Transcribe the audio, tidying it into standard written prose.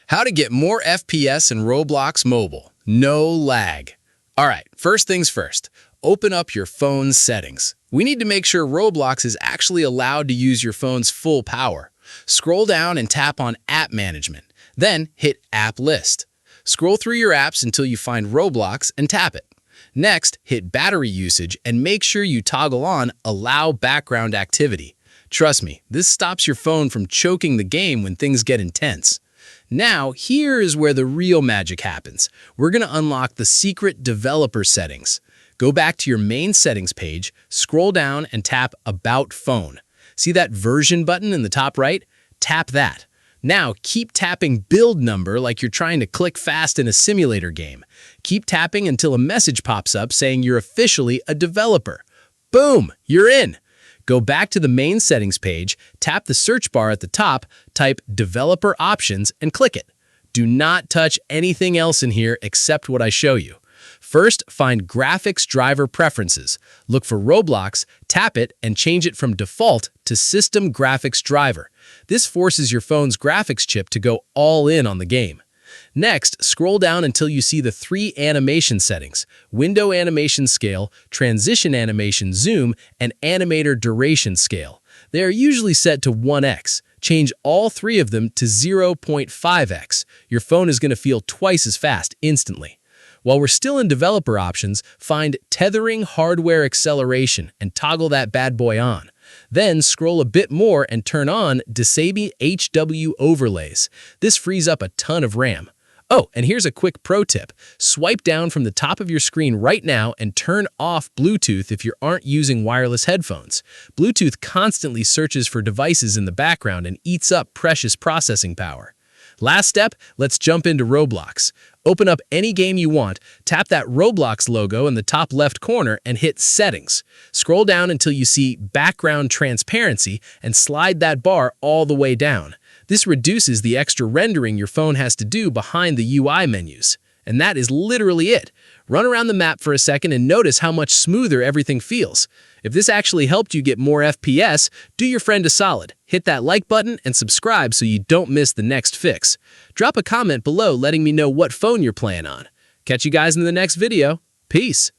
How to get more FPS in Roblox Mobile. No lag. All right, first things first. Open up your phone's settings. We need to make sure Roblox is actually allowed to use your phone's full power. Scroll down and tap on App Management. Then hit App List. Scroll through your apps until you find Roblox and tap it. Next, hit Battery Usage and make sure you toggle on Allow Background Activity. Trust me, this stops your phone from choking the game when things get intense. Now, here is where the real magic happens. We're going to unlock the secret developer settings. Go back to your main settings page, scroll down and tap About Phone. See that version button in the top right? Tap that. Now, keep tapping Build Number like you're trying to click fast in a simulator game. Keep tapping until a message pops up saying you're officially a developer. Boom! You're in! Go back to the main settings page, tap the search bar at the top, type Developer Options, and click it. Do not touch anything else in here except what I show you. First, find Graphics Driver Preferences. Look for Roblox, tap it, and change it from Default to System Graphics Driver. This forces your phone's graphics chip to go all in on the game. Next, scroll down until you see the 3 animation settings: Window Animation Scale, Transition Animation Zoom, and Animator Duration Scale. They are usually set to 1x. Change all 3 of them to 0.5x. Your phone is going to feel twice as fast instantly. While we're still in developer options, find Tethering Hardware Acceleration and toggle that bad boy on. Then scroll a bit more and turn on Disable HW Overlays. This frees up a ton of RAM. Oh, and here's a quick pro tip. Swipe down from the top of your screen right now and turn off Bluetooth if you aren't using wireless headphones. Bluetooth constantly searches for devices in the background and eats up precious processing power. Last step, let's jump into Roblox. Open up any game you want, tap that Roblox logo in the top left corner and hit Settings. Scroll down until you see Background Transparency and slide that bar all the way down. This reduces the extra rendering your phone has to do behind the UI menus. And that is literally it. Run around the map for a second and notice how much smoother everything feels. If this actually helped you get more FPS, do your friend a solid. Hit that like button and subscribe so you don't miss the next fix. Drop a comment below letting me know what phone you're playing on. Catch you guys in the next video. Peace.